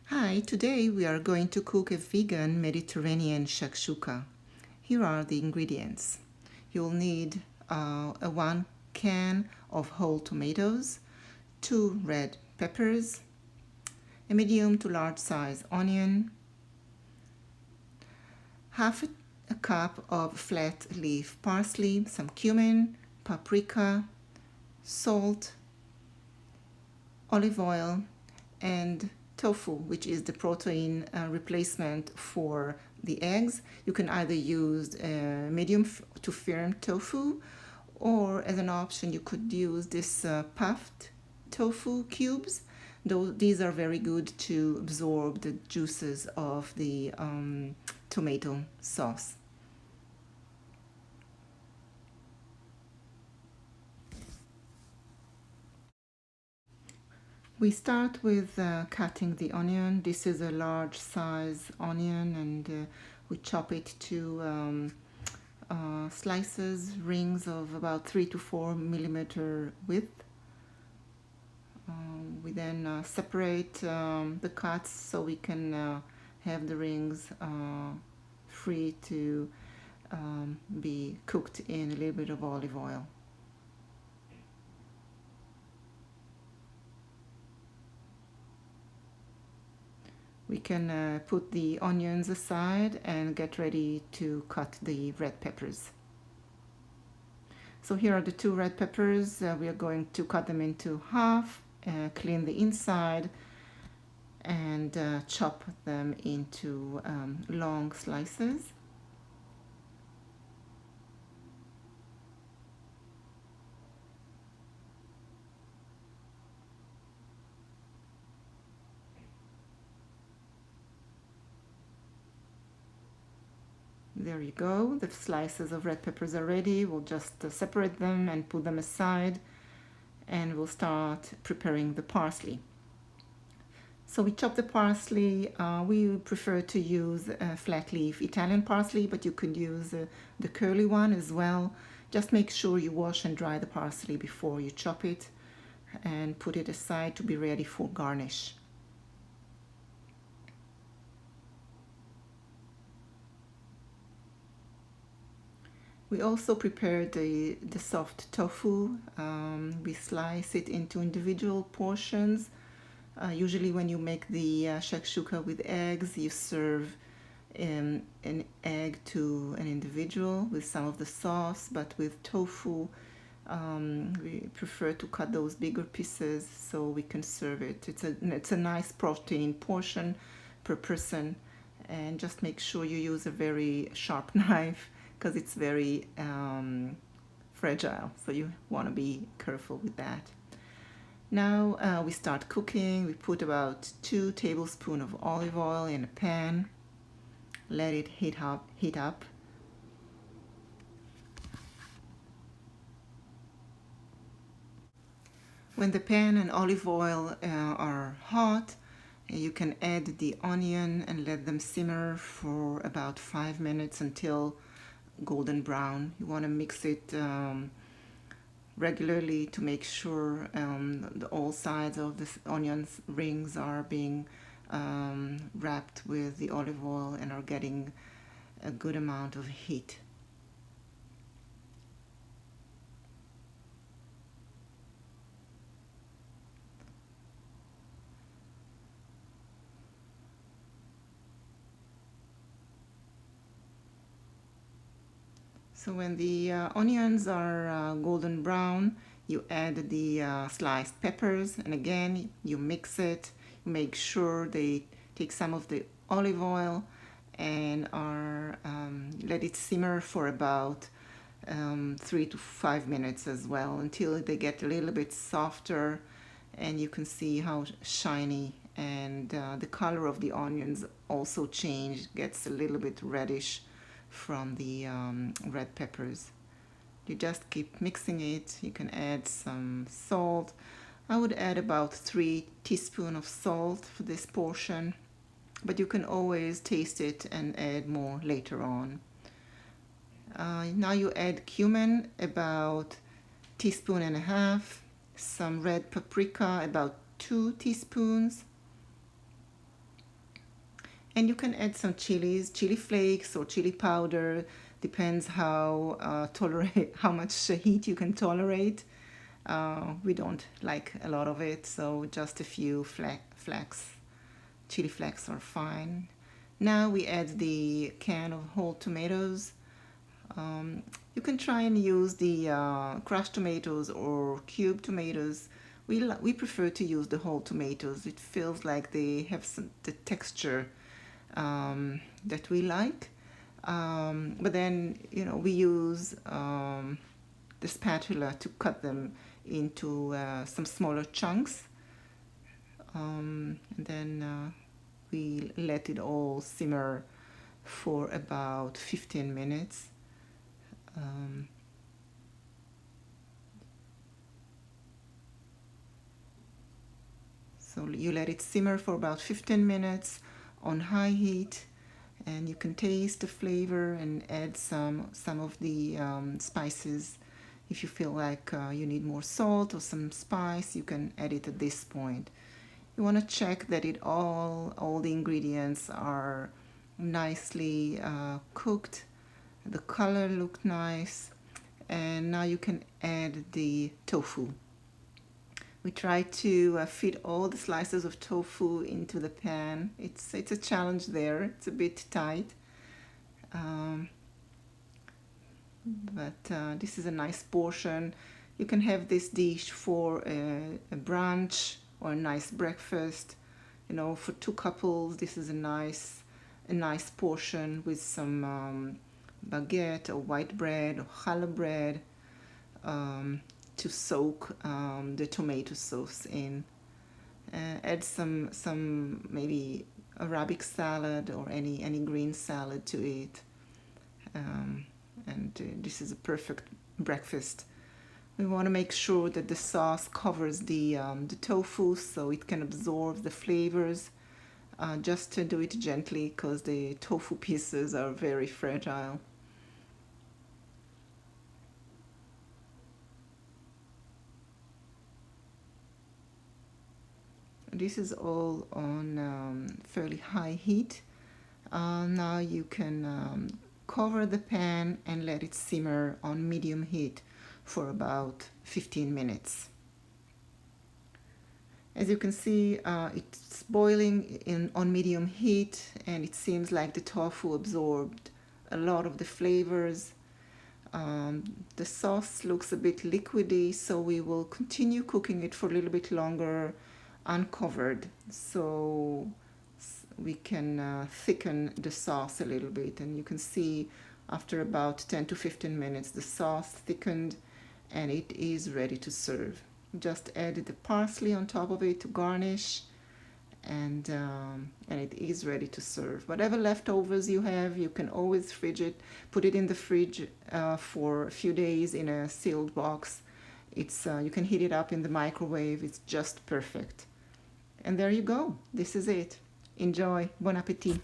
Hi, today we are going to cook a vegan Mediterranean shakshuka. Here are the ingredients. You'll need a 1 can of whole tomatoes, 2 red peppers, a medium to large size onion, half a cup of flat leaf parsley, some cumin, paprika, salt, olive oil, and tofu, which is the protein replacement for the eggs. You can either use medium to firm tofu, or as an option you could use this puffed tofu cubes. These are very good to absorb the juices of the tomato sauce. We start with cutting the onion. This is a large size onion, and we chop it to slices, rings of about 3 to 4 millimeter width. We then separate the cuts so we can have the rings free to be cooked in a little bit of olive oil. We can put the onions aside and get ready to cut the red peppers. So here are the 2 red peppers. We are going to cut them into half, clean the inside, and chop them into long slices. There you go, the slices of red peppers are ready. We'll just separate them and put them aside, and we'll start preparing the parsley. So we chop the parsley. We prefer to use flat leaf Italian parsley, but you could use the curly one as well. Just make sure you wash and dry the parsley before you chop it, and put it aside to be ready for garnish. We also prepared the soft tofu. We slice it into individual portions. Usually when you make the shakshuka with eggs, you serve an egg to an individual with some of the sauce, but with tofu, we prefer to cut those bigger pieces so we can serve it. It's a nice protein portion per person, and just make sure you use a very sharp knife because it's very fragile, so you want to be careful with that. Now we start cooking. We put about 2 tablespoons of olive oil in a pan. Let it heat up. When the pan and olive oil are hot, you can add the onion and let them simmer for about 5 minutes until golden brown. You want to mix it regularly to make sure all sides of the onions rings are being wrapped with the olive oil and are getting a good amount of heat. So when the onions are golden brown, you add the sliced peppers, and again you mix it. Make sure they take some of the olive oil and let it simmer for about 3 to 5 minutes as well, until they get a little bit softer, and you can see how shiny, and the color of the onions also gets a little bit reddish from the red peppers. You just keep mixing it. You can add some salt. I would add about 3 teaspoons of salt for this portion, but you can always taste it and add more later on. Now you add cumin, about 1.5 teaspoons, some red paprika, about 2 teaspoons, And you can add some chilies, chili flakes or chili powder, depends how tolerate how much heat you can tolerate. We don't like a lot of it, so just a few flax, chili flakes are fine. Now we add the can of whole tomatoes. You can try and use the crushed tomatoes or cubed tomatoes. We prefer to use the whole tomatoes. It feels like they have the texture that we like. But then, we use the spatula to cut them into some smaller chunks. And then we let it all simmer for about 15 minutes. So you let it simmer for about 15 minutes on high heat, and you can taste the flavor and add some of the spices. If you feel like you need more salt or some spice, you can add it at this point. You want to check that all the ingredients are nicely cooked. The color looked nice, and now you can add the tofu. We try to fit all the slices of tofu into the pan. It's a challenge there. It's a bit tight, but this is a nice portion. You can have this dish for a brunch or a nice breakfast. For two couples, this is a nice portion with some baguette or white bread or challah bread to soak the tomato sauce in. Add some maybe Arabic salad or any green salad to it, and this is a perfect breakfast. We want to make sure that the sauce covers the tofu so it can absorb the flavors. Just to do it gently because the tofu pieces are very fragile. This is all on fairly high heat. Now you can cover the pan and let it simmer on medium heat for about 15 minutes. As you can see, it's boiling on medium heat, and it seems like the tofu absorbed a lot of the flavors. The sauce looks a bit liquidy, so we will continue cooking it for a little bit longer uncovered, so we can thicken the sauce a little bit. And you can see after about 10 to 15 minutes the sauce thickened and it is ready to serve. Just add the parsley on top of it to garnish, and it is ready to serve. Whatever leftovers you have, you can always put it in the fridge for a few days in a sealed box. You can heat it up in the microwave. It's just perfect. And there you go. This is it. Enjoy. Bon appetit.